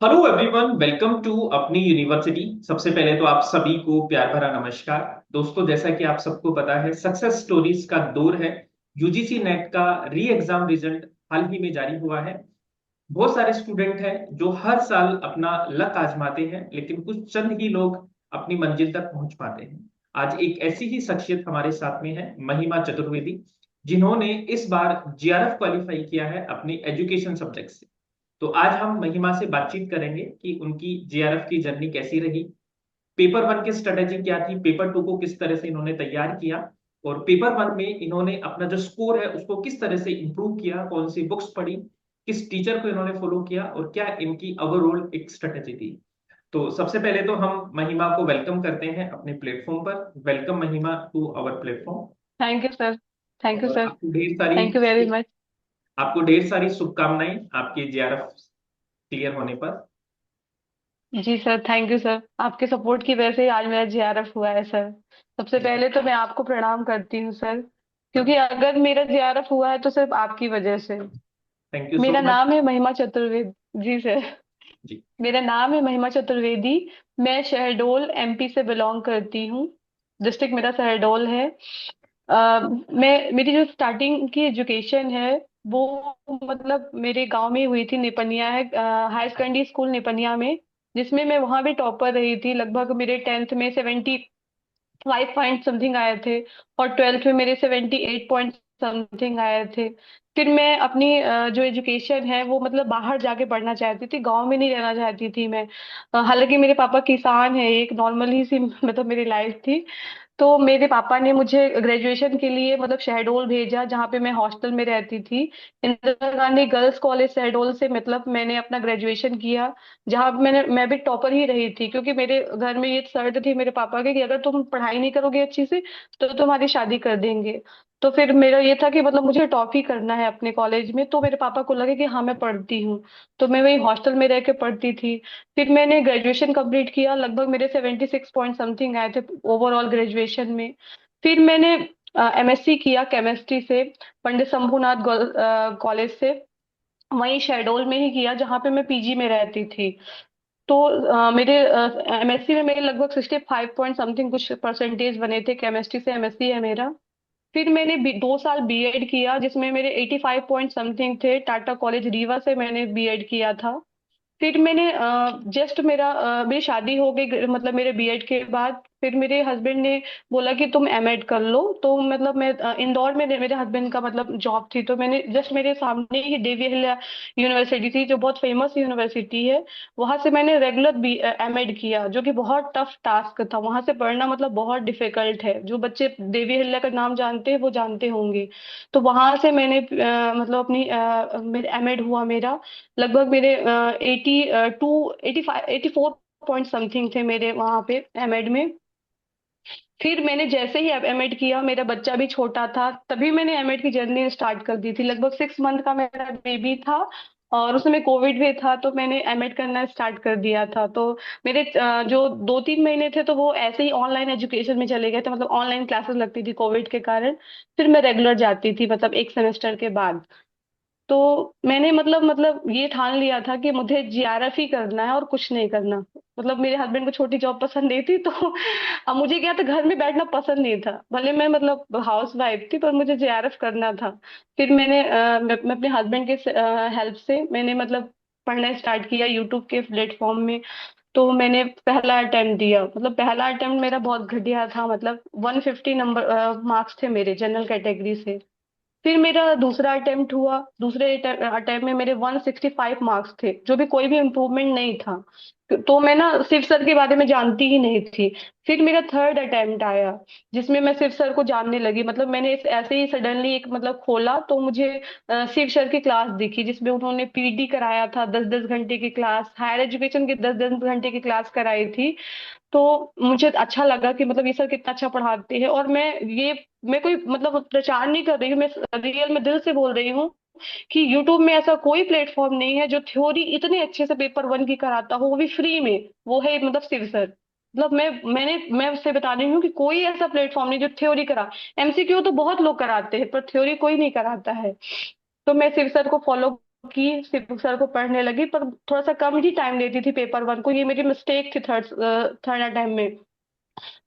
Hello everyone, welcome to अपनी university. सबसे पहले तो आप सभी को प्यार भरा नमस्कार। दोस्तों, जैसा कि आप सबको पता है, सक्सेस स्टोरीज का दौर है। यूजीसी नेट का री एग्जाम रिजल्ट हाल ही में जारी हुआ है। बहुत सारे स्टूडेंट हैं जो हर साल अपना लक आजमाते हैं, लेकिन कुछ चंद ही लोग अपनी मंजिल तक पहुंच पाते हैं। आज एक ऐसी ही शख्सियत हमारे साथ में है, महिमा चतुर्वेदी, जिन्होंने इस बार जीआरएफ क्वालिफाई किया है अपने एजुकेशन सब्जेक्ट से। तो आज हम महिमा से बातचीत करेंगे कि उनकी जेआरएफ की जर्नी कैसी रही, पेपर वन की स्ट्रेटेजी क्या थी, पेपर टू को किस तरह से इन्होंने तैयार किया, और पेपर वन में इन्होंने अपना जो स्कोर है उसको किस तरह से इंप्रूव किया, कौन सी बुक्स पढ़ी, किस टीचर को इन्होंने फॉलो किया, और क्या इनकी ओवरऑल एक स्ट्रेटेजी थी। तो सबसे पहले तो हम महिमा को वेलकम करते हैं अपने प्लेटफॉर्म पर। Welcome Mahima to our platform. Thank you sir. Thank you और सर। आपको ढेर सारी थैंक यू वेरी मच। शुभकामनाएं आपके जेआरएफ क्लियर होने पर। जी सर, थैंक यू सर। आपके सपोर्ट की वजह से आज मेरा जेआरएफ हुआ है सर। सबसे पहले तो मैं आपको प्रणाम करती हूँ सर, क्योंकि अगर मेरा जेआरएफ हुआ है तो सिर्फ आपकी वजह से। थैंक यू सो मेरा मच। नाम है महिमा चतुर्वेदी। जी सर। जी। मेरा नाम है महिमा चतुर्वेदी। मैं शहडोल एमपी से बिलोंग करती हूँ। डिस्ट्रिक्ट मेरा शहडोल है। मैं मेरी जो स्टार्टिंग की एजुकेशन है वो मतलब मेरे गांव में हुई थी। निपनिया है हायर सेकेंडरी स्कूल निपनिया में, जिसमें मैं वहां भी टॉपर रही थी। लगभग मेरे 10th में 75 पॉइंट समथिंग आए थे, और 12th में मेरे 78 पॉइंट समथिंग आए थे। फिर मैं अपनी जो एजुकेशन है वो मतलब बाहर जाके पढ़ना चाहती थी, गांव में नहीं रहना चाहती थी मैं। हालांकि मेरे पापा किसान है, एक नॉर्मल ही सी मतलब मेरी लाइफ थी। तो मेरे पापा ने मुझे ग्रेजुएशन के लिए मतलब शहडोल भेजा, जहाँ पे मैं हॉस्टल में रहती थी। इंदिरा गांधी गर्ल्स कॉलेज शहडोल से मतलब मैंने अपना ग्रेजुएशन किया, जहाँ मैं भी टॉपर ही रही थी, क्योंकि मेरे घर में ये शर्त थी मेरे पापा की कि अगर तुम पढ़ाई नहीं करोगे अच्छी से तो तुम्हारी शादी कर देंगे। तो फिर मेरा ये था कि मतलब मुझे टॉप ही करना है अपने कॉलेज में। तो मेरे पापा को लगे कि हाँ मैं पढ़ती हूँ, तो मैं वही हॉस्टल में रह के पढ़ती थी। फिर मैंने ग्रेजुएशन कंप्लीट किया, लगभग मेरे 76 पॉइंट समथिंग आए थे ओवरऑल ग्रेजुएशन में। फिर मैंने एमएससी किया केमिस्ट्री से, पंडित शंभुनाथ कॉलेज से, वहीं शहडोल में ही किया जहाँ पे मैं पीजी में रहती थी। तो मेरे एमएससी में मेरे लगभग 65 पॉइंट समथिंग कुछ परसेंटेज बने थे। केमिस्ट्री से एमएससी है मेरा। फिर मैंने 2 साल बीएड किया, जिसमें मेरे 85 पॉइंट समथिंग थे। टाटा कॉलेज रीवा से मैंने बीएड किया था। फिर मैंने जस्ट मेरी शादी हो गई मतलब मेरे बीएड के बाद। फिर मेरे हस्बैंड ने बोला कि तुम एमएड कर लो। तो मतलब मैं इंदौर में मेरे हस्बैंड का मतलब जॉब थी, तो मैंने जस्ट मेरे सामने ही देवी अहिल्या यूनिवर्सिटी थी, जो बहुत फेमस यूनिवर्सिटी है। वहां से मैंने रेगुलर बी एमएड किया, जो कि बहुत टफ टास्क था। वहां से पढ़ना मतलब बहुत डिफिकल्ट है। जो बच्चे देवी अहिल्या का नाम जानते हैं वो जानते होंगे। तो वहां से मैंने मतलब अपनी मेरा एमएड हुआ मेरा। लगभग मेरे 84 पॉइंट समथिंग थे मेरे वहां पे एमएड में। फिर मैंने जैसे ही एमएड किया, मेरा बच्चा भी छोटा था, तभी मैंने एमएड की जर्नी स्टार्ट कर दी थी। लगभग 6 मंथ का मेरा बेबी था, और उसमें कोविड भी था, तो मैंने एमएड करना स्टार्ट कर दिया था। तो मेरे जो 2-3 महीने थे तो वो ऐसे ही ऑनलाइन एजुकेशन में चले गए थे, मतलब ऑनलाइन क्लासेस लगती थी कोविड के कारण। फिर मैं रेगुलर जाती थी मतलब एक सेमेस्टर के बाद। तो मैंने मतलब ये ठान लिया था कि मुझे जीआरएफ ही करना है और कुछ नहीं करना। मतलब मेरे हस्बैंड को छोटी जॉब पसंद नहीं थी, तो अब मुझे क्या था, घर में बैठना पसंद नहीं था। भले मैं मतलब हाउस वाइफ थी, पर मुझे जीआरएफ करना था। फिर मैं अपने हस्बैंड के हेल्प से मैंने मतलब पढ़ना स्टार्ट किया यूट्यूब के प्लेटफॉर्म में। तो मैंने पहला अटेम्प्ट दिया, मतलब पहला अटेम्प्ट मेरा बहुत घटिया था। मतलब 150 नंबर मार्क्स थे मेरे जनरल कैटेगरी से। फिर मेरा दूसरा अटेम्प्ट हुआ, दूसरे अटेम्प्ट में मेरे 165 मार्क्स थे, जो भी कोई भी इम्प्रूवमेंट नहीं था। तो मैं ना शिव सर के बारे में जानती ही नहीं थी। फिर मेरा थर्ड अटेम्प्ट आया, जिसमें मैं शिव सर को जानने लगी। मतलब मैंने ऐसे ही सडनली एक मतलब खोला, तो मुझे शिव सर की क्लास दिखी, जिसमें उन्होंने पीडी कराया था, 10-10 घंटे की क्लास, हायर एजुकेशन की 10-10 घंटे की क्लास कराई थी। तो मुझे अच्छा लगा कि मतलब ये सर कितना अच्छा पढ़ाते हैं। और मैं कोई मतलब प्रचार नहीं कर रही हूँ, मैं रियल में दिल से बोल रही हूँ कि यूट्यूब में ऐसा कोई प्लेटफॉर्म नहीं है जो थ्योरी इतने अच्छे से पेपर वन की कराता हो, वो भी फ्री में। वो है मतलब शिव सर। मतलब मैं उससे बता रही हूँ कि कोई ऐसा प्लेटफॉर्म नहीं जो थ्योरी करा। एमसीक्यू तो बहुत लोग कराते हैं, पर थ्योरी कोई नहीं कराता है। तो मैं शिव सर को फॉलो की, सिर्फ सर को पढ़ने लगी, पर थोड़ा सा कम ही टाइम देती थी पेपर वन को। ये मेरी मिस्टेक थी थर्ड थर्ड अटेम्प्ट में।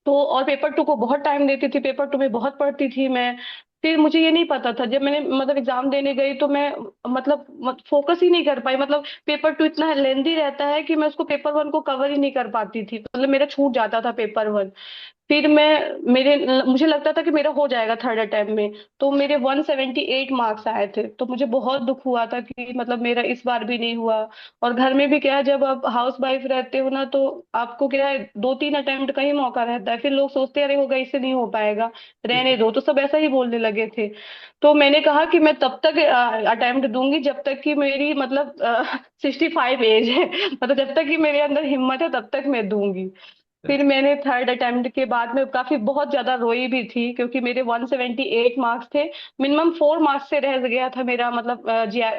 तो और पेपर टू को बहुत टाइम देती थी, पेपर टू में बहुत पढ़ती थी मैं। फिर मुझे ये नहीं पता था, जब मैंने मतलब एग्जाम देने गई तो मैं मतलब फोकस ही नहीं कर पाई। मतलब पेपर टू इतना लेंदी रहता है कि मैं उसको पेपर वन को कवर ही नहीं कर पाती थी, मतलब मेरा छूट जाता था पेपर वन। फिर मुझे लगता था कि मेरा हो जाएगा थर्ड अटेम्प्ट में। तो मेरे 178 मार्क्स आए थे, तो मुझे बहुत दुख हुआ था कि मतलब मेरा इस बार भी नहीं हुआ। और घर में भी क्या है, जब आप हाउस वाइफ रहते हो ना, तो आपको क्या है, 2-3 अटेम्प्ट का ही मौका रहता है। फिर लोग सोचते हैं अरे होगा, इससे नहीं हो पाएगा, रहने दो, तो सब ऐसा ही बोलने लगे थे। तो मैंने कहा कि मैं तब तक अटेम्प्ट दूंगी जब तक कि मेरी मतलब 65 एज है। मतलब जब तक कि मेरे अंदर हिम्मत है तब तक मैं दूंगी। फिर मैंने थर्ड अटेम्प्ट के बाद में काफी बहुत ज्यादा रोई भी थी, क्योंकि मेरे 178 मार्क्स थे। मिनिमम 4 मार्क्स से रह गया था मेरा, मतलब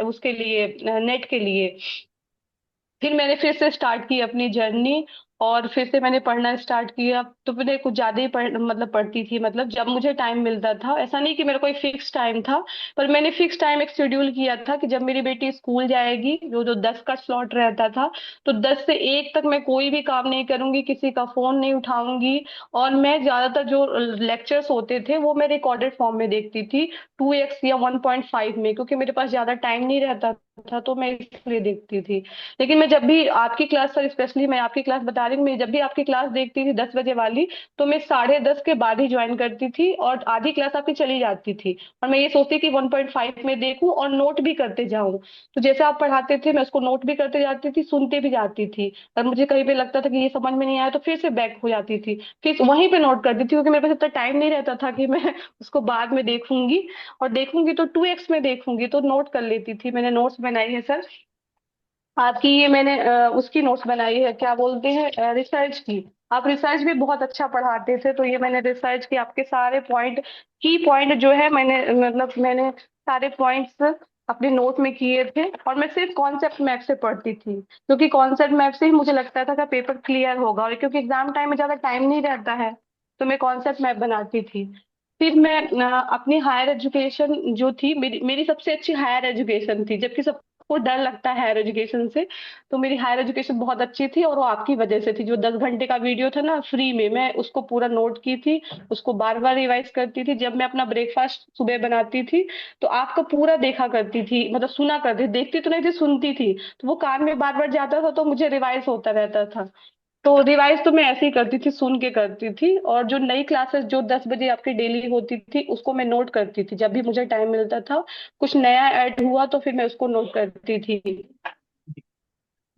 उसके लिए, नेट के लिए। फिर मैंने फिर से स्टार्ट की अपनी जर्नी, और फिर से मैंने पढ़ना स्टार्ट किया। तो मैंने कुछ ज्यादा ही मतलब पढ़ती थी, मतलब जब मुझे टाइम मिलता था। ऐसा नहीं कि मेरा कोई फिक्स टाइम था, पर मैंने फिक्स टाइम एक शेड्यूल किया था कि जब मेरी बेटी स्कूल जाएगी, जो जो 10 का स्लॉट रहता था, तो 10 से 1 तक मैं कोई भी काम नहीं करूंगी, किसी का फोन नहीं उठाऊंगी। और मैं ज्यादातर जो लेक्चर्स होते थे वो मैं रिकॉर्डेड फॉर्म में देखती थी, 2x या 1.5 में, क्योंकि मेरे पास ज्यादा टाइम नहीं रहता था, तो मैं इसलिए देखती थी। लेकिन मैं जब भी आपकी क्लास, सर स्पेशली मैं आपकी क्लास बता रही हूँ, मैं जब भी आपकी क्लास देखती थी 10 बजे वाली, तो मैं 10:30 के बाद ही ज्वाइन करती थी, और आधी क्लास आपकी चली जाती थी। और मैं ये सोचती कि 1.5 में देखूं और नोट भी करते जाऊं। तो जैसे आप पढ़ाते थे मैं उसको नोट भी करते जाती थी, सुनते भी जाती थी। और मुझे कहीं पे लगता था कि ये समझ में नहीं आया, तो फिर से बैक हो जाती थी, फिर वहीं पे नोट करती थी, क्योंकि मेरे पास इतना टाइम नहीं रहता था कि मैं उसको बाद में देखूंगी। और देखूंगी तो 2x में देखूंगी, तो नोट कर लेती थी। मैंने नोट्स बनाई है सर आपकी, ये मैंने उसकी नोट्स बनाई है, क्या बोलते हैं, रिसर्च की। आप रिसर्च भी बहुत अच्छा पढ़ाते थे, तो ये मैंने रिसर्च के आपके सारे पॉइंट, की पॉइंट जो है, मैंने सारे पॉइंट्स अपने नोट में किए थे। और मैं सिर्फ कॉन्सेप्ट मैप से पढ़ती थी, क्योंकि कॉन्सेप्ट मैप से ही मुझे लगता था कि पेपर क्लियर होगा, और क्योंकि एग्जाम टाइम में ज्यादा टाइम नहीं रहता है, तो मैं कॉन्सेप्ट मैप बनाती थी। फिर मैं अपनी हायर एजुकेशन जो थी, मेरी सबसे अच्छी हायर एजुकेशन थी, जबकि सबको डर लगता है हायर एजुकेशन से। तो मेरी हायर एजुकेशन बहुत अच्छी थी, और वो आपकी वजह से थी। जो 10 घंटे का वीडियो था ना फ्री में, मैं उसको पूरा नोट की थी, उसको बार बार रिवाइज करती थी। जब मैं अपना ब्रेकफास्ट सुबह बनाती थी, तो आपका पूरा देखा करती थी, मतलब सुना करती थी, देखती तो नहीं थी, सुनती थी। तो वो कान में बार बार जाता था, तो मुझे रिवाइज होता रहता था। तो रिवाइज तो मैं ऐसे ही करती थी, सुन के करती थी। और जो नई क्लासेस जो 10 बजे आपकी डेली होती थी, उसको मैं नोट करती थी जब भी मुझे टाइम मिलता था। कुछ नया ऐड हुआ तो फिर मैं उसको नोट करती थी।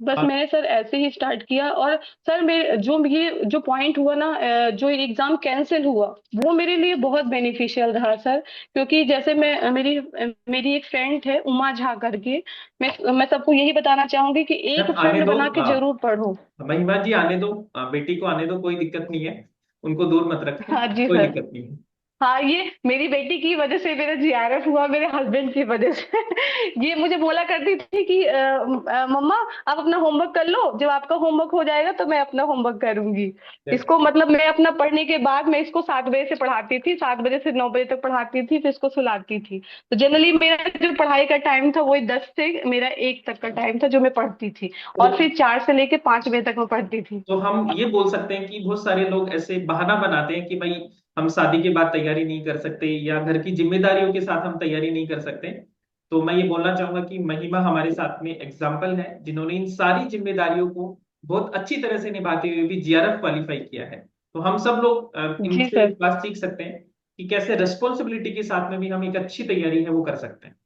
बस मैंने सर ऐसे ही स्टार्ट किया। और सर मैं जो ये जो पॉइंट हुआ ना, जो एग्जाम कैंसिल हुआ, वो मेरे लिए बहुत बेनिफिशियल रहा सर। क्योंकि जैसे मेरी एक फ्रेंड है उमा झा करके, मैं सबको यही बताना चाहूंगी कि एक जब आने फ्रेंड दो, बना के जरूर पढ़ो। महिमा जी आने दो, बेटी को आने दो, कोई दिक्कत नहीं है। उनको दूर मत रखो, हाँ जी कोई सर। दिक्कत नहीं है। हाँ, ये मेरी बेटी की वजह से मेरा जीआरएफ हुआ, मेरे हस्बैंड की वजह से। ये मुझे बोला करती थी कि मम्मा आप अपना होमवर्क कर लो, जब आपका होमवर्क हो जाएगा तो मैं अपना होमवर्क करूंगी। इसको मतलब मैं अपना पढ़ने के बाद मैं इसको 7 बजे से पढ़ाती थी, 7 बजे से 9 बजे तक पढ़ाती थी, फिर इसको सुलाती थी। तो जनरली मेरा जो पढ़ाई का टाइम था वही 10 से मेरा 1 तक का टाइम था जो मैं पढ़ती थी। तो और फिर 4 से लेके 5 बजे तक मैं पढ़ती थी। तो हम ये बोल सकते हैं कि बहुत सारे लोग ऐसे बहाना बनाते हैं कि भाई हम शादी के बाद तैयारी नहीं कर सकते, या घर की जिम्मेदारियों के साथ हम तैयारी नहीं कर सकते। तो मैं ये बोलना चाहूंगा कि महिमा हमारे साथ में एग्जाम्पल है, जिन्होंने इन सारी जिम्मेदारियों को बहुत अच्छी तरह से निभाते हुए भी जीआरएफ क्वालिफाई किया है। तो हम सब लोग जी इनसे सर। एक बात सीख सकते हैं कि कैसे रिस्पॉन्सिबिलिटी के साथ में भी हम एक अच्छी तैयारी है वो कर सकते हैं।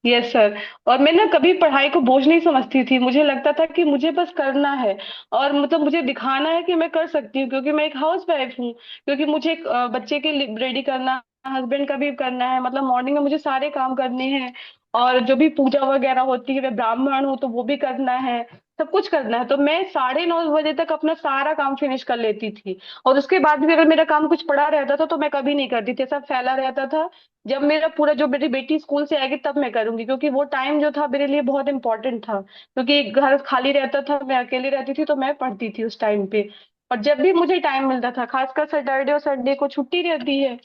Yes sir. और मैं ना कभी पढ़ाई को बोझ नहीं समझती थी, मुझे लगता था कि मुझे बस करना है, और मतलब मुझे दिखाना है कि मैं कर सकती हूँ, क्योंकि मैं एक हाउस वाइफ हूँ। क्योंकि मुझे एक, बच्चे के रेडी करना, हस्बैंड का भी करना है, मतलब मॉर्निंग में मुझे सारे काम करने हैं। और जो भी पूजा वगैरह होती है, मैं ब्राह्मण हूँ तो वो भी करना है, सब कुछ करना है। तो मैं 9:30 बजे तक अपना सारा काम फिनिश कर लेती थी। और उसके बाद भी अगर मेरा काम कुछ पड़ा रहता था तो मैं कभी नहीं करती थी, सब फैला रहता था। जब मेरा पूरा, जो मेरी बेटी स्कूल से आएगी तब मैं करूंगी, क्योंकि वो टाइम जो था मेरे लिए बहुत इंपॉर्टेंट था। क्योंकि घर खाली रहता था, मैं अकेली रहती थी, तो मैं पढ़ती थी उस टाइम पे। और जब भी मुझे टाइम मिलता था, खासकर सैटरडे और संडे को छुट्टी रहती है,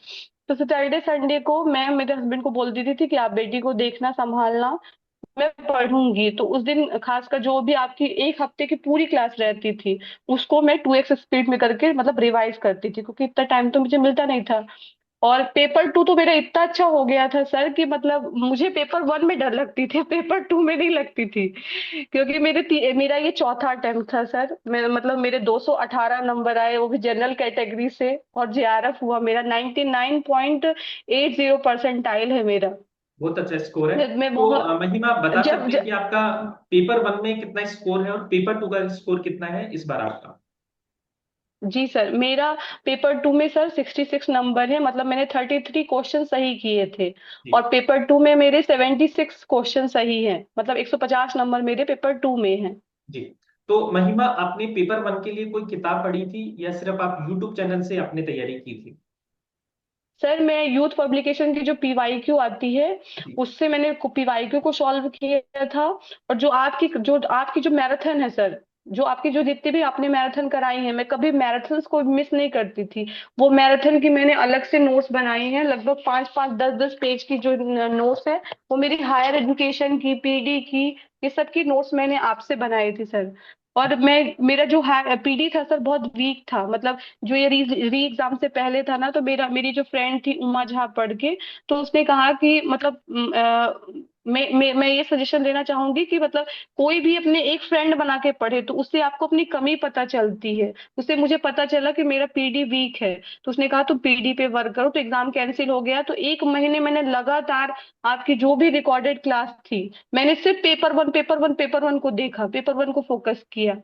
तो सैटरडे संडे को मैं मेरे हस्बैंड को बोल देती थी कि आप बेटी को देखना, संभालना, मैं पढ़ूंगी। तो उस दिन खासकर जो भी आपकी एक हफ्ते की पूरी क्लास रहती थी, उसको मैं 2x स्पीड में करके मतलब रिवाइज करती थी, क्योंकि इतना टाइम तो मुझे मिलता नहीं था। और पेपर टू तो मेरा इतना अच्छा हो गया था सर कि मतलब मुझे पेपर वन में डर लगती थी, पेपर टू में नहीं लगती थी। क्योंकि मेरा ये चौथा अटेम्प्ट था सर। मेरा मतलब मेरे 218 नंबर आए, वो भी जनरल कैटेगरी से, और जेआरएफ हुआ मेरा 99.80 परसेंटाइल है मेरा। बहुत अच्छा स्कोर है। मैं तो बहुत महिमा, आप बता जब, सकते हैं कि आपका पेपर वन में कितना स्कोर है और पेपर टू का स्कोर कितना है इस बार आपका? जी सर, मेरा पेपर टू में सर 66 नंबर है, मतलब मैंने 33 क्वेश्चन सही किए थे। जी। और पेपर टू में मेरे 76 क्वेश्चन सही हैं, मतलब 150 नंबर मेरे पेपर टू में हैं। जी। तो महिमा, आपने पेपर वन के लिए कोई किताब पढ़ी थी या सिर्फ आप यूट्यूब चैनल से आपने तैयारी की थी? सर मैं यूथ पब्लिकेशन की जो पीवाईक्यू आती है, जी। उससे मैंने पीवाईक्यू को सॉल्व किया था। और जो आपकी जो मैराथन है सर, जो आपकी जो जितनी भी आपने मैराथन कराई है, मैं कभी मैराथन्स को मिस नहीं करती थी। वो मैराथन की मैंने अलग से नोट्स बनाई हैं, लगभग 5-5 10-10 पेज की जो नोट्स है, वो मेरी हायर एजुकेशन की, पीडी की, ये सब की नोट्स मैंने आपसे बनाई थी सर। और मेरा जो पीडी था सर बहुत वीक था, मतलब जो ये री एग्जाम से पहले था ना, तो मेरी जो फ्रेंड थी उमा झा पढ़ के, तो उसने कहा कि मतलब मैं ये सजेशन देना चाहूंगी कि मतलब कोई भी अपने एक फ्रेंड बना के पढ़े, तो उससे आपको अपनी कमी पता चलती है। उससे मुझे पता चला कि मेरा पीडी वीक है, तो उसने कहा तुम पीडी पे वर्क करो। तो एग्जाम कैंसिल हो गया, तो 1 महीने मैंने लगातार आपकी जो भी रिकॉर्डेड क्लास थी, मैंने सिर्फ पेपर वन को देखा, पेपर वन को फोकस किया।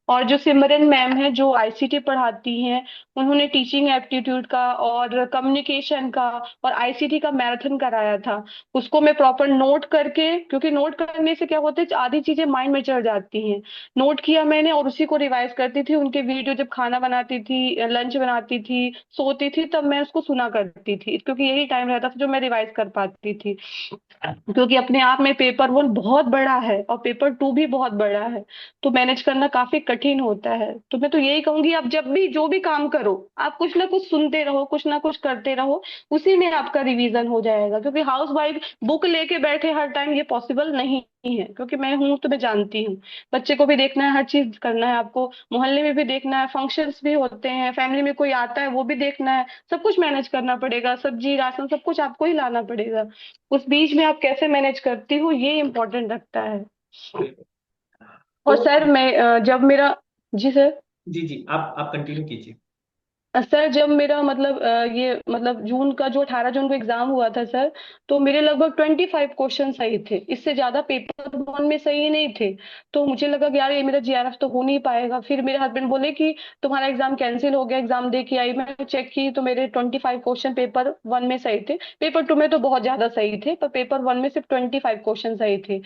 और जो सिमरन मैम है जो आईसीटी पढ़ाती हैं, उन्होंने टीचिंग एप्टीट्यूड का और कम्युनिकेशन का और आईसीटी का मैराथन कराया था। उसको मैं प्रॉपर नोट करके, क्योंकि नोट करने से क्या होता है, आधी चीजें माइंड में चढ़ जाती हैं। नोट किया मैंने और उसी को रिवाइज करती थी। उनके वीडियो जब खाना बनाती थी, लंच बनाती थी, सोती थी, तब मैं उसको सुना करती थी, क्योंकि यही टाइम रहता था जो मैं रिवाइज कर पाती थी। क्योंकि अपने आप में पेपर वन बहुत बड़ा है और पेपर टू भी बहुत बड़ा है, तो मैनेज करना काफी कठिन होता है। तो मैं तो यही कहूंगी, आप जब भी जो भी काम करो, आप कुछ ना कुछ सुनते रहो, कुछ ना कुछ करते रहो, उसी में आपका रिवीजन हो जाएगा। क्योंकि हाउस वाइफ बुक लेके बैठे हर टाइम ये पॉसिबल नहीं है, क्योंकि मैं हूं तो मैं जानती हूँ। बच्चे को भी देखना है, हर चीज करना है आपको, मोहल्ले में भी देखना है, फंक्शंस भी होते हैं, फैमिली में कोई आता है वो भी देखना है, सब कुछ मैनेज करना पड़ेगा, सब्जी राशन सब कुछ आपको ही लाना पड़ेगा। उस बीच में आप कैसे मैनेज करती हो, ये इम्पोर्टेंट रखता है। बिल्कुल। और तो सर मैं जब मेरा, जी सर, जी जी, आप कंटिन्यू कीजिए। सर जब मेरा मतलब ये मतलब जून का जो 18 जून को एग्जाम हुआ था सर, तो मेरे लगभग 25 क्वेश्चन सही थे, इससे ज्यादा पेपर वन में सही नहीं थे। तो मुझे लगा कि यार ये मेरा जीआरएफ तो हो नहीं पाएगा। फिर मेरे हस्बैंड बोले कि तुम्हारा एग्जाम कैंसिल हो गया, एग्जाम दे के आई। मैं चेक की तो मेरे 25 क्वेश्चन पेपर वन में सही थे, पेपर टू में तो बहुत ज्यादा सही थे, पर पेपर वन में सिर्फ 25 क्वेश्चन सही थे।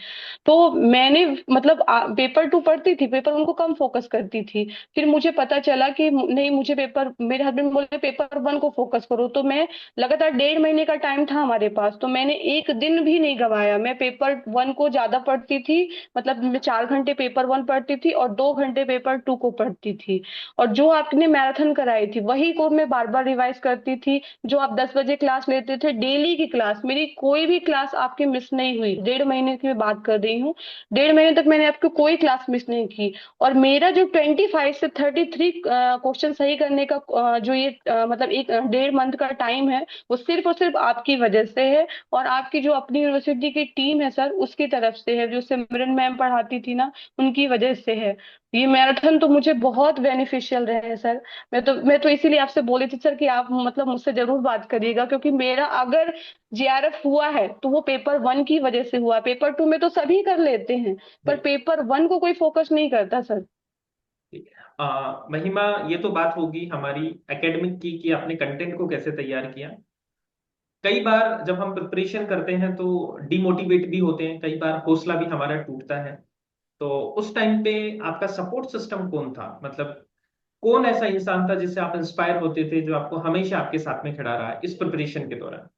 तो मैंने मतलब पेपर टू पढ़ती थी, पेपर वन को कम फोकस करती थी। फिर मुझे पता चला कि नहीं, मुझे पेपर, मेरे हस्बैंड बोले पेपर वन को फोकस करो। तो मैं लगातार 1.5 महीने का टाइम था हमारे पास, तो मैंने एक दिन भी नहीं गंवाया। मैं पेपर वन को ज्यादा पढ़ती थी, मतलब मैं 4 घंटे पेपर वन पढ़ती थी और 2 घंटे पेपर टू को पढ़ती थी। और जो आपने मैराथन कराई थी वही को मैं बार बार रिवाइज करती थी। जो आप 10 बजे क्लास लेते थे, डेली की क्लास, मेरी कोई भी क्लास आपकी मिस नहीं हुई। 1.5 महीने की मैं बात कर रही हूँ, 1.5 महीने तक मैंने आपकी कोई क्लास मिस नहीं की। और मेरा जो 25 से 33 क्वेश्चन सही करने का जो ये मतलब एक 1.5 मंथ का टाइम है, वो सिर्फ और सिर्फ आपकी वजह से है। और आपकी जो अपनी यूनिवर्सिटी की टीम है सर, उसकी तरफ से है, जो सिमरन मैम पढ़ाती थी ना, उनकी वजह से है। ये मैराथन तो मुझे बहुत बेनिफिशियल रहे हैं सर। मैं तो इसीलिए आपसे बोली थी सर कि आप मतलब मुझसे जरूर बात करिएगा, क्योंकि मेरा अगर जेआरएफ हुआ है तो वो पेपर वन की वजह से हुआ। पेपर टू में तो सभी कर लेते हैं, पर बिल्कुल। पेपर वन को कोई फोकस नहीं करता सर। ठीक है। महिमा, ये तो बात होगी हमारी एकेडमिक की कि आपने कंटेंट को कैसे तैयार किया। कई बार जब हम प्रिपरेशन करते हैं तो डिमोटिवेट भी होते हैं, कई बार हौसला भी हमारा टूटता है। तो उस टाइम पे आपका सपोर्ट सिस्टम कौन था? मतलब कौन ऐसा इंसान था जिससे आप इंस्पायर होते थे, जो आपको हमेशा आपके साथ में खड़ा रहा इस प्रिपरेशन के दौरान?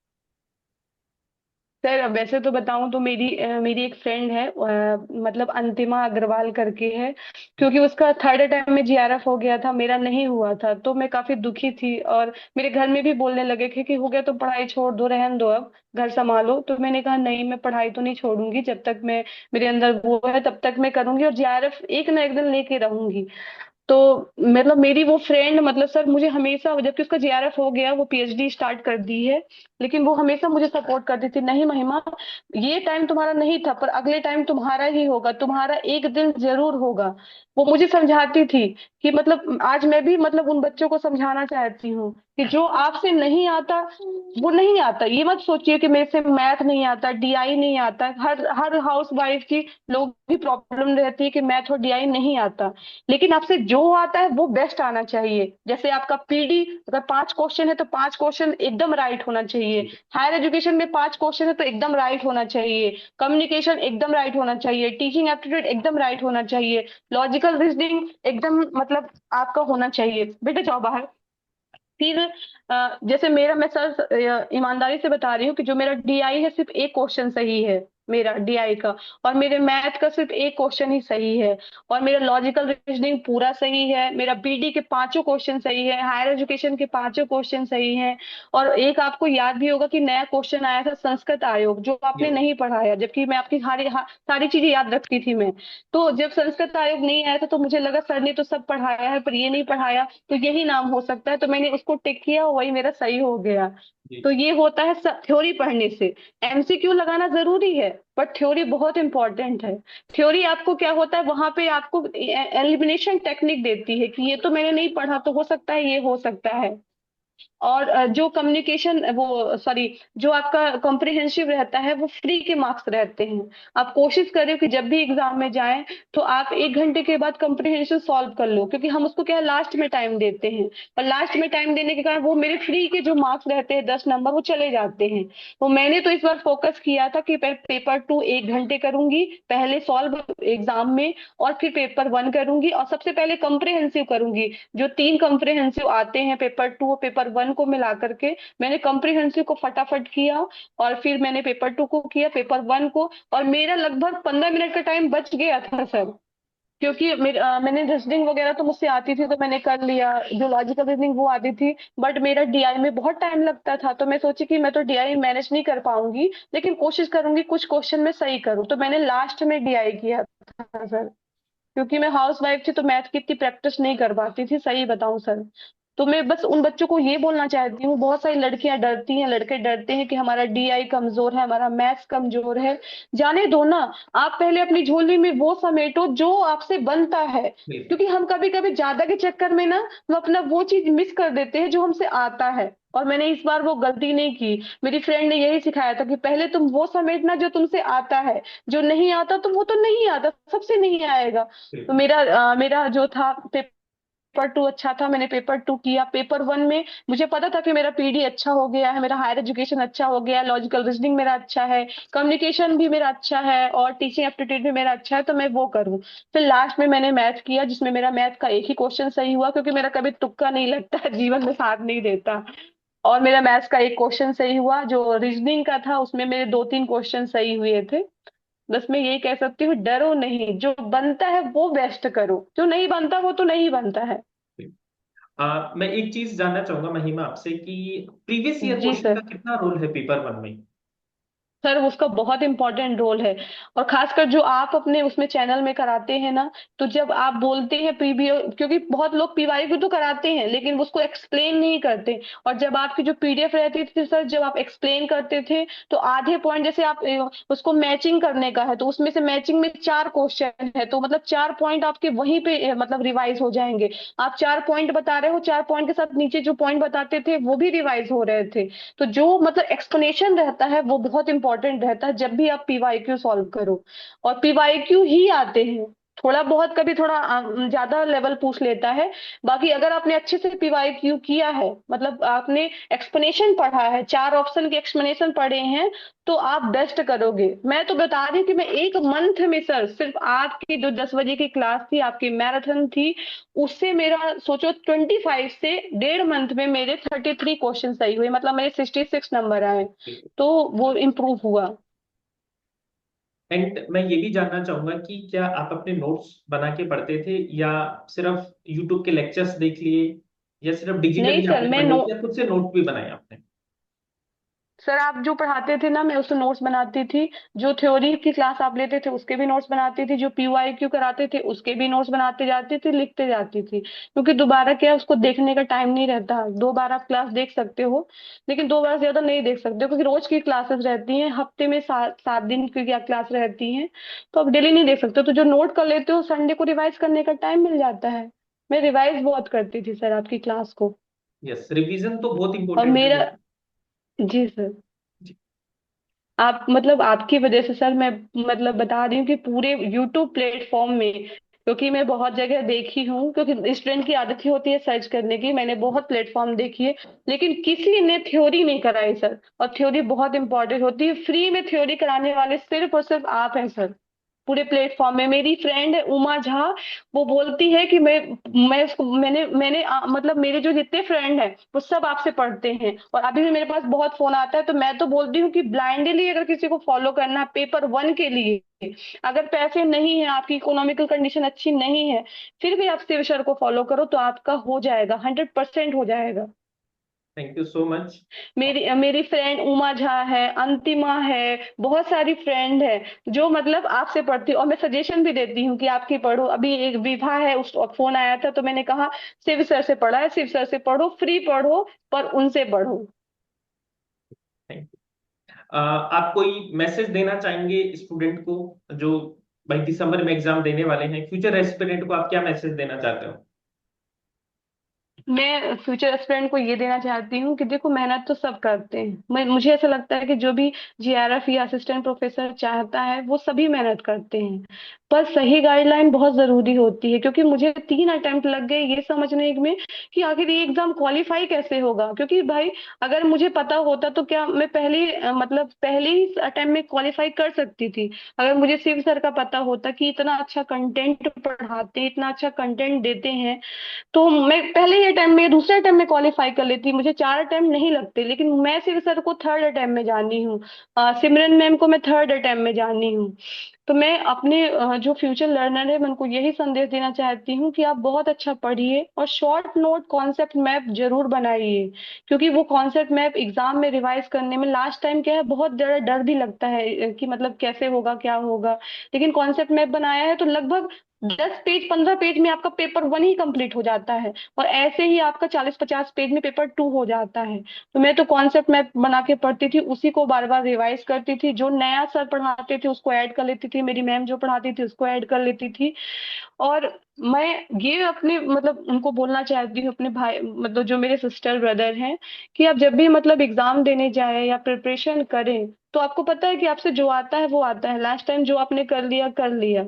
सर अब वैसे तो बताऊं तो मेरी एक फ्रेंड है, मतलब अंतिमा अग्रवाल करके है। क्योंकि उसका थर्ड टाइम में जीआरएफ हो गया था, मेरा नहीं हुआ था, तो मैं काफी दुखी थी। और मेरे घर में भी बोलने लगे कि हो गया तो पढ़ाई छोड़ दो, रहन दो, अब घर संभालो। तो मैंने कहा नहीं, मैं पढ़ाई तो नहीं छोड़ूंगी, जब तक मैं मेरे अंदर वो है तब तक मैं करूंगी, और जीआरएफ एक ना एक दिन लेके रहूंगी। तो मतलब मेरी वो फ्रेंड, मतलब सर मुझे हमेशा, जबकि उसका जीआरएफ हो गया, वो पीएचडी स्टार्ट कर दी है, लेकिन वो हमेशा मुझे सपोर्ट करती थी, नहीं महिमा, ये टाइम तुम्हारा नहीं था, पर अगले टाइम तुम्हारा ही होगा, तुम्हारा एक दिन जरूर होगा। वो मुझे समझाती थी कि मतलब आज मैं भी मतलब उन बच्चों को समझाना चाहती हूँ कि जो आपसे नहीं आता वो नहीं आता। ये मत सोचिए कि मेरे से मैथ नहीं आता, डीआई नहीं आता। हर हर हाउस वाइफ की लोग भी प्रॉब्लम रहती है कि मैथ और डीआई नहीं आता, लेकिन आपसे जो आता है वो बेस्ट आना चाहिए। जैसे आपका पीडी, अगर 5 क्वेश्चन है तो 5 क्वेश्चन एकदम राइट होना चाहिए। हायर एजुकेशन में 5 क्वेश्चन है तो एकदम राइट होना चाहिए। कम्युनिकेशन एकदम राइट होना चाहिए। टीचिंग एप्टीट्यूड एकदम राइट होना चाहिए। लॉजिकल रीजनिंग एकदम मतलब आपका होना चाहिए। बेटा जाओ बाहर। फिर जैसे मेरा, मैं सर ईमानदारी से बता रही हूँ कि जो मेरा डीआई है सिर्फ एक क्वेश्चन सही है, मेरा डीआई का। और मेरे मैथ का सिर्फ एक क्वेश्चन ही सही है। और मेरा लॉजिकल रीजनिंग पूरा सही है। मेरा बीडी के 5 क्वेश्चन सही है। हायर एजुकेशन के 5 क्वेश्चन सही हैं। और एक आपको याद भी होगा कि नया क्वेश्चन आया था संस्कृत आयोग, जो आपने यस। नहीं पढ़ाया, जबकि मैं आपकी सारी चीजें याद रखती थी मैं। तो जब संस्कृत आयोग नहीं आया था तो मुझे लगा सर ने तो सब पढ़ाया है पर ये नहीं पढ़ाया, तो यही नाम हो सकता है, तो मैंने उसको टिक किया, वही मेरा सही हो गया। जी। तो ये होता है थ्योरी पढ़ने से। एमसीक्यू लगाना जरूरी है, बट थ्योरी बहुत इंपॉर्टेंट है। थ्योरी आपको क्या होता है, वहां पे आपको एलिमिनेशन टेक्निक देती है कि ये तो मैंने नहीं पढ़ा, तो हो सकता है ये हो सकता है। और जो कम्युनिकेशन, वो सॉरी, जो आपका कॉम्प्रिहेंसिव रहता है वो फ्री के मार्क्स रहते हैं। आप कोशिश करें कि जब भी एग्जाम में जाएं तो आप 1 घंटे के बाद कॉम्प्रिहेंशन सॉल्व कर लो, क्योंकि हम उसको क्या है लास्ट में टाइम देते हैं। और लास्ट में टाइम देने के कारण वो मेरे फ्री के जो मार्क्स रहते हैं 10 नंबर वो चले जाते हैं। तो मैंने तो इस बार फोकस किया था कि पेपर 2 1 घंटे करूंगी, पहले सॉल्व एग्जाम में, और फिर पेपर 1 करूंगी, और सबसे पहले कॉम्प्रिहेंसिव करूंगी। जो 3 कॉम्प्रिहेंसिव आते हैं, पेपर 2 और पेपर 1 को मिला करके, मैंने कॉम्प्रिहेंसिव को फटाफट किया। और फिर मैंने पेपर 2 को किया, पेपर 1 को, और मेरा लगभग 15 मिनट का टाइम बच गया था सर। क्योंकि मैंने रीजनिंग वगैरह तो मुझसे आती थी तो मैंने कर लिया, जो लॉजिकल रीजनिंग वो आती थी। बट मेरा डीआई में बहुत टाइम लगता था, तो मैं सोची कि मैं तो डीआई मैनेज नहीं कर पाऊंगी, लेकिन कोशिश करूंगी कुछ क्वेश्चन में सही करूँ, तो मैंने लास्ट में डीआई किया था सर। क्योंकि मैं हाउस वाइफ थी तो मैथ की इतनी प्रैक्टिस नहीं कर पाती थी, सही बताऊं सर। तो मैं बस उन बच्चों को ये बोलना चाहती हूँ, बहुत सारी लड़कियां डरती हैं, लड़के डरते हैं कि हमारा डीआई कमजोर है, हमारा मैथ्स कमजोर है। जाने दो ना। आप पहले अपनी झोली में वो समेटो जो आपसे बनता है। बिल्कुल। क्योंकि हम कभी कभी ज्यादा के चक्कर में ना, हम अपना वो चीज मिस कर देते हैं जो हमसे आता है। और मैंने इस बार वो गलती नहीं की। मेरी फ्रेंड ने यही सिखाया था कि पहले तुम वो समेटना जो तुमसे आता है, जो नहीं आता तो वो तो नहीं आता, सबसे नहीं आएगा। तो बिल्कुल। मेरा जो था पेपर 2 अच्छा था, मैंने पेपर 2 किया। पेपर 1 में मुझे पता था कि मेरा पीडी अच्छा हो गया है, मेरा हायर एजुकेशन अच्छा हो गया है, लॉजिकल रीजनिंग मेरा अच्छा है, कम्युनिकेशन भी मेरा अच्छा है, और टीचिंग एप्टीट्यूड भी मेरा अच्छा है, तो मैं वो करूँ। फिर लास्ट में मैंने मैथ किया, जिसमें मेरा मैथ का एक ही क्वेश्चन सही हुआ, क्योंकि मेरा कभी तुक्का नहीं लगता है, जीवन में साथ नहीं देता। और मेरा मैथ्स का एक क्वेश्चन सही हुआ, जो रीजनिंग का था उसमें मेरे 2 3 क्वेश्चन सही हुए थे। बस मैं यही कह सकती हूँ, डरो नहीं, जो बनता है वो बेस्ट करो, जो नहीं बनता वो तो नहीं बनता है। मैं एक चीज जानना चाहूंगा महिमा आपसे कि प्रीवियस ईयर जी क्वेश्चन सर। का कितना रोल है पेपर 1 में? सर उसका बहुत इंपॉर्टेंट रोल है। और खासकर जो आप अपने उसमें चैनल में कराते हैं ना, तो जब आप बोलते हैं प्रीवियो, क्योंकि बहुत लोग पीवाई तो कराते हैं लेकिन उसको एक्सप्लेन नहीं करते। और जब आपकी जो पीडीएफ रहती थी सर, जब आप एक्सप्लेन करते थे तो आधे पॉइंट, जैसे आप उसको मैचिंग करने का है तो उसमें से मैचिंग में 4 क्वेश्चन है, तो मतलब 4 पॉइंट आपके वहीं पे मतलब रिवाइज हो जाएंगे। आप 4 पॉइंट बता रहे हो, 4 पॉइंट के साथ नीचे जो पॉइंट बताते थे वो भी रिवाइज हो रहे थे। तो जो मतलब एक्सप्लेनेशन रहता है वो बहुत इंपॉर्टेंट रहता है जब भी आप पीवाईक्यू सॉल्व करो। और पीवाईक्यू ही आते हैं, थोड़ा बहुत कभी थोड़ा ज्यादा लेवल पूछ लेता है। बाकी अगर आपने अच्छे से पीवाईक्यू किया है, मतलब आपने एक्सप्लेनेशन पढ़ा है, 4 ऑप्शन के एक्सप्लेनेशन पढ़े हैं, तो आप बेस्ट करोगे। मैं तो बता रही हूँ कि मैं एक मंथ में सर, सिर्फ आपकी जो 10 बजे की क्लास थी, आपकी मैराथन थी, उससे मेरा सोचो 25 से 1.5 मंथ में मेरे 33 क्वेश्चन सही हुए, मतलब मेरे 66 नंबर आए। तो वो इम्प्रूव हुआ। एंड मैं ये भी जानना चाहूंगा कि क्या आप अपने नोट्स बना के पढ़ते थे, या सिर्फ यूट्यूब के लेक्चर्स देख लिए, या सिर्फ नहीं डिजिटली सर, आपने मैं पढ़ लिए, नो या खुद से नोट भी बनाए आपने? सर आप जो पढ़ाते थे ना, मैं उससे नोट्स बनाती थी। जो थ्योरी की क्लास आप लेते थे उसके भी नोट्स बनाती थी, जो पीवाईक्यू कराते थे उसके भी नोट्स बनाते जाती थी, लिखते जाती थी। क्योंकि दोबारा क्या है, उसको देखने का टाइम नहीं रहता। 2 बार आप क्लास देख सकते हो, लेकिन 2 बार से ज्यादा नहीं देख सकते हो, क्योंकि रोज की क्लासेस रहती हैं, हफ्ते में 7 7 दिन की क्लास रहती हैं। तो आप डेली नहीं देख सकते हो। तो जो नोट कर लेते हो, संडे को रिवाइज करने का टाइम मिल जाता है। मैं रिवाइज बहुत करती थी सर आपकी क्लास को। यस, रिवीजन तो बहुत और इंपॉर्टेंट है मेरा, देखो। जी सर, जी। आप मतलब आपकी वजह से सर मैं मतलब बता रही हूँ कि पूरे यूट्यूब प्लेटफॉर्म में, क्योंकि मैं बहुत जगह देखी हूँ, क्योंकि स्टूडेंट की आदत ही होती है सर्च करने की, मैंने बहुत प्लेटफॉर्म देखी है, लेकिन किसी ने थ्योरी नहीं कराई सर। और थ्योरी बहुत इंपॉर्टेंट होती है। फ्री में थ्योरी कराने वाले सिर्फ और सिर्फ आप हैं सर, पूरे प्लेटफॉर्म में। मेरी फ्रेंड है उमा झा, वो बोलती है कि मैं उसको मैंने मैंने मतलब मेरे जो जितने फ्रेंड हैं वो सब आपसे पढ़ते हैं, और अभी भी मेरे पास बहुत फोन आता है। तो मैं तो बोलती हूँ कि ब्लाइंडली अगर किसी को फॉलो करना है पेपर 1 के लिए, अगर पैसे नहीं है, आपकी इकोनॉमिकल कंडीशन अच्छी नहीं है, फिर भी आप शिव सर को फॉलो करो, तो आपका हो जाएगा, 100% हो जाएगा। Thank you so much. मेरी मेरी फ्रेंड उमा झा है, अंतिमा है, बहुत सारी फ्रेंड है जो मतलब आपसे पढ़ती, और मैं सजेशन भी देती हूँ कि आपकी पढ़ो। अभी एक विभा है, उस फोन आया था तो मैंने कहा शिव सर से पढ़ा है, शिव सर से पढ़ो, फ्री पढ़ो, पर उनसे पढ़ो। Thank you. आप कोई मैसेज देना चाहेंगे स्टूडेंट को, जो भाई दिसंबर में एग्जाम देने वाले हैं, फ्यूचर एस्पिरेंट को आप क्या मैसेज देना चाहते हो? मैं फ्यूचर एस्पिरेंट को ये देना चाहती हूँ कि देखो, मेहनत तो सब करते हैं, मुझे ऐसा लगता है कि जो भी जीआरएफ या असिस्टेंट प्रोफेसर चाहता है वो सभी मेहनत करते हैं, पर सही गाइडलाइन बहुत जरूरी होती है। क्योंकि मुझे 3 अटेम्प्ट लग गए ये समझने में कि आखिर ये एग्जाम क्वालिफाई कैसे होगा। क्योंकि भाई, अगर मुझे पता होता तो क्या मैं मतलब पहले ही अटेम्प्ट में क्वालिफाई कर सकती थी। अगर मुझे शिव सर का पता होता कि इतना अच्छा कंटेंट पढ़ाते हैं, इतना अच्छा कंटेंट देते हैं, तो मैं पहले ही अटेम्प्ट में, दूसरे अटेम्प्ट में क्वालिफाई कर लेती। मुझे 4 अटेम्प्ट नहीं लगते, लेकिन मैं सिर्फ सर को थर्ड अटेम्प्ट में जानी हूँ, सिमरन मैम को मैं थर्ड अटेम्प्ट में जानी हूँ। तो मैं अपने जो फ्यूचर लर्नर है मैं उनको यही संदेश देना चाहती हूँ कि आप बहुत अच्छा पढ़िए, और शॉर्ट नोट कॉन्सेप्ट मैप जरूर बनाइए। क्योंकि वो कॉन्सेप्ट मैप एग्जाम में रिवाइज करने में लास्ट टाइम क्या है, बहुत ज्यादा डर भी लगता है कि मतलब कैसे होगा क्या होगा। लेकिन कॉन्सेप्ट मैप बनाया है तो लगभग 10 पेज 15 पेज में आपका पेपर 1 ही कंप्लीट हो जाता है, और ऐसे ही आपका 40 50 पेज में पेपर 2 हो जाता है। तो मैं तो कॉन्सेप्ट मैप बना के पढ़ती थी, उसी को बार बार रिवाइज करती थी, जो नया सर पढ़ाते थे उसको ऐड कर लेती थी, मेरी मैम जो पढ़ाती थी उसको ऐड कर लेती थी। और मैं ये अपने मतलब उनको बोलना चाहती हूँ, अपने भाई मतलब जो मेरे सिस्टर ब्रदर हैं, कि आप जब भी मतलब एग्जाम देने जाए या प्रिपरेशन करें, तो आपको पता है कि आपसे जो आता है वो आता है, लास्ट टाइम जो आपने कर लिया कर लिया।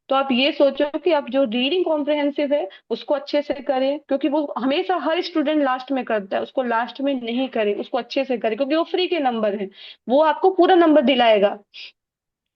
तो आप ये सोचो कि आप जो रीडिंग कॉम्प्रिहेंसिव है उसको अच्छे से करें, क्योंकि वो हमेशा हर स्टूडेंट लास्ट में करता है, उसको लास्ट में नहीं करें, उसको अच्छे से करें, क्योंकि वो फ्री के नंबर है, वो आपको पूरा नंबर दिलाएगा।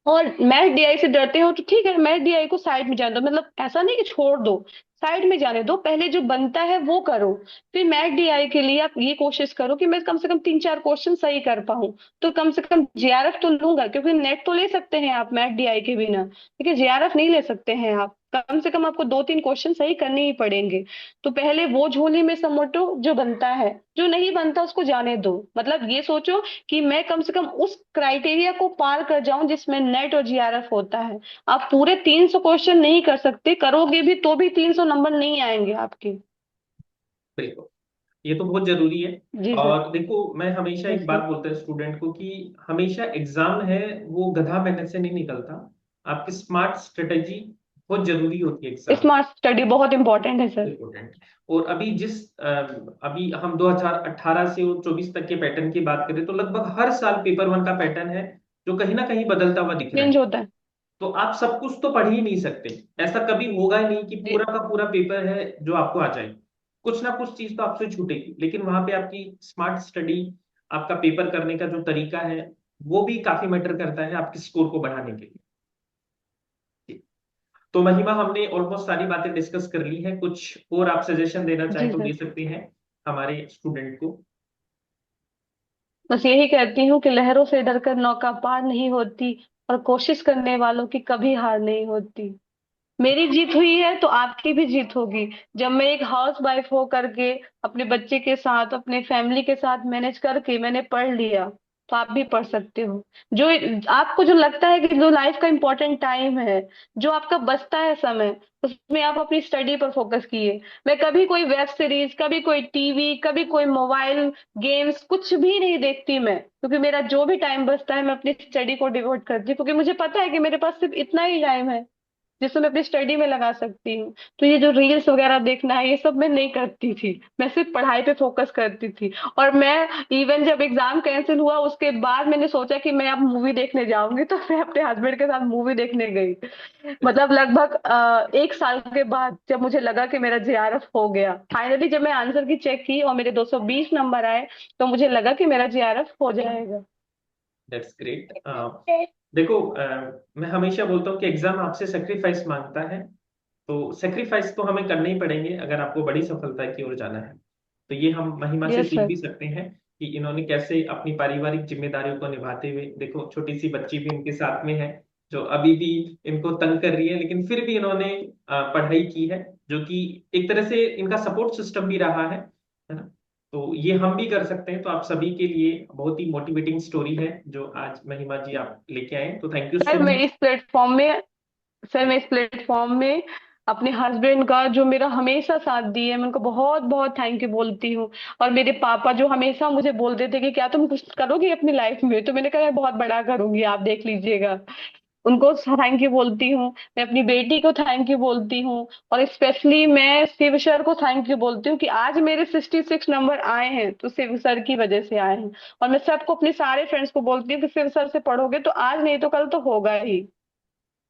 और मैथ डीआई से डरते हो तो ठीक है, मैथ डीआई को साइड में जाने दो, मतलब ऐसा नहीं कि छोड़ दो, साइड में जाने दो, पहले जो बनता है वो करो। फिर मैथ डीआई के लिए आप ये कोशिश करो कि मैं कम से कम 3 4 क्वेश्चन सही कर पाऊं, तो कम से कम जेआरएफ तो लूंगा। क्योंकि नेट तो ले सकते हैं आप मैथ डीआई के बिना, लेकिन जेआरएफ नहीं ले सकते हैं आप, कम से कम आपको 2 3 क्वेश्चन सही करने ही पड़ेंगे। तो पहले वो झोली में समेटो जो बनता है, जो नहीं बनता उसको जाने दो। मतलब ये सोचो कि मैं कम से कम उस क्राइटेरिया को पार कर जाऊं जिसमें नेट और जीआरएफ होता है। आप पूरे 300 क्वेश्चन नहीं कर सकते, करोगे भी तो भी 300 नंबर नहीं आएंगे आपके। बिल्कुल, ये तो बहुत जरूरी है। जी सर। और देखो, मैं हमेशा एक यस बात सर। बोलता हूँ स्टूडेंट को कि हमेशा एग्जाम है वो गधा मेहनत से नहीं निकलता। आपकी स्मार्ट स्ट्रेटेजी बहुत जरूरी होती है एग्जाम। स्मार्ट स्टडी बहुत इंपॉर्टेंट है सर। इम्पोर्टेंट। और अभी अभी हम 2018 से 24 तक के पैटर्न की बात करें, तो लगभग हर साल पेपर 1 का पैटर्न है जो कहीं ना कहीं बदलता हुआ दिख रहा चेंज है। होता है। तो आप सब कुछ तो पढ़ ही नहीं सकते। ऐसा कभी होगा ही नहीं कि जी पूरा का पूरा पेपर है जो आपको आ जाए। कुछ ना कुछ चीज तो आपसे छूटेगी, लेकिन वहां पे आपकी स्मार्ट स्टडी, आपका पेपर करने का जो तरीका है, वो भी काफी मैटर करता है आपके स्कोर को बढ़ाने के लिए। तो महिमा, हमने ऑलमोस्ट सारी बातें डिस्कस कर ली हैं। कुछ और आप सजेशन देना चाहें जी तो सर। दे सकते हैं हमारे स्टूडेंट को। बस यही कहती हूँ कि लहरों से डरकर नौका पार नहीं होती, और कोशिश करने वालों की कभी हार नहीं होती। मेरी जीत हुई है तो आपकी भी जीत होगी। जब मैं एक हाउस वाइफ हो करके अपने बच्चे के साथ, अपने फैमिली के साथ मैनेज करके मैंने पढ़ लिया, तो आप भी पढ़ सकते हो। जो आपको जो लगता है कि जो लाइफ का इम्पोर्टेंट टाइम है, जो आपका बचता है समय, उसमें आप अपनी स्टडी पर फोकस किए। मैं कभी कोई वेब सीरीज, कभी कोई टीवी, कभी कोई मोबाइल गेम्स कुछ भी नहीं देखती मैं, क्योंकि मेरा जो भी टाइम बचता है मैं अपनी स्टडी को डिवोट करती हूँ, क्योंकि मुझे पता है कि मेरे पास सिर्फ इतना ही टाइम है जिससे मैं अपनी स्टडी में लगा सकती हूँ। तो ये जो रील्स वगैरह देखना है, ये सब मैं नहीं करती थी। मैं सिर्फ पढ़ाई पे फोकस करती थी। और मैं इवन जब एग्जाम कैंसिल हुआ उसके बाद मैंने सोचा कि मैं अब मूवी देखने जाऊंगी, तो मैं अपने हस्बैंड के साथ मूवी देखने गई। मतलब लगभग 1 साल के बाद जब मुझे लगा कि मेरा जेआरएफ हो गया, फाइनली जब मैं आंसर की चेक की और मेरे 220 नंबर आए, तो मुझे लगा कि मेरा जेआरएफ हो जाएगा। That's great. देखो, मैं हमेशा बोलता हूँ कि एग्जाम आपसे सेक्रीफाइस मांगता है। तो सेक्रीफाइस तो हमें करने ही पड़ेंगे अगर आपको बड़ी सफलता की ओर जाना है। तो ये हम महिमा से यस सीख सर। भी सकते हैं कि इन्होंने कैसे अपनी पारिवारिक जिम्मेदारियों को निभाते हुए, देखो छोटी सी बच्ची भी इनके साथ में है जो अभी भी इनको तंग कर रही है, लेकिन फिर भी इन्होंने पढ़ाई की है, जो कि एक तरह से इनका सपोर्ट सिस्टम भी रहा है ना। तो ये हम भी कर सकते हैं। तो आप सभी के लिए बहुत ही मोटिवेटिंग स्टोरी है जो आज महिमा जी आप लेके आए, तो थैंक यू सर सो मैं मच। इस प्लेटफॉर्म में सर मैं इस प्लेटफॉर्म में अपने हस्बैंड का, जो मेरा हमेशा साथ दिए, मैं उनको बहुत बहुत थैंक यू बोलती हूँ। और मेरे पापा जो हमेशा मुझे बोलते थे कि क्या तुम कुछ करोगी अपनी लाइफ में, तो मैंने कहा मैं बहुत बड़ा करूंगी, आप देख लीजिएगा। उनको थैंक यू बोलती हूँ। मैं अपनी बेटी को थैंक यू बोलती हूँ। और स्पेशली मैं शिव सर को थैंक यू बोलती हूँ कि आज मेरे 66 नंबर आए हैं तो शिव सर की वजह से आए हैं। और मैं सबको, अपने सारे फ्रेंड्स को बोलती हूँ कि शिव सर से पढ़ोगे तो आज नहीं तो कल तो होगा ही।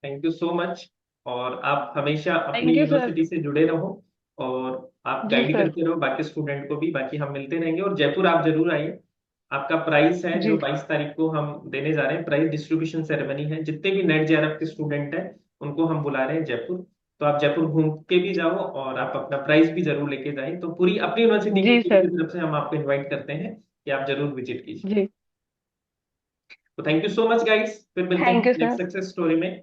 Thank you so much. और आप हमेशा अपनी थैंक यू सर। यूनिवर्सिटी से जुड़े रहो, और आप जी गाइड सर। करते रहो बाकी स्टूडेंट को भी। बाकी हम मिलते रहेंगे, और जयपुर आप जरूर आइए। आपका प्राइस है जो जी 22 तारीख को हम देने जा रहे हैं, प्राइस डिस्ट्रीब्यूशन सेरेमनी है। जितने भी नेट जेआरएफ के स्टूडेंट हैं उनको हम बुला रहे हैं जयपुर। तो आप जयपुर घूम के भी जाओ, और आप अपना प्राइस भी जरूर लेके जाएं। तो पूरी अपनी यूनिवर्सिटी की जी टीम सर। की तरफ से हम आपको इनवाइट करते हैं कि आप जरूर विजिट कीजिए। जी। तो thank you so much guys, फिर मिलते हैं thank you sir. Next success story में।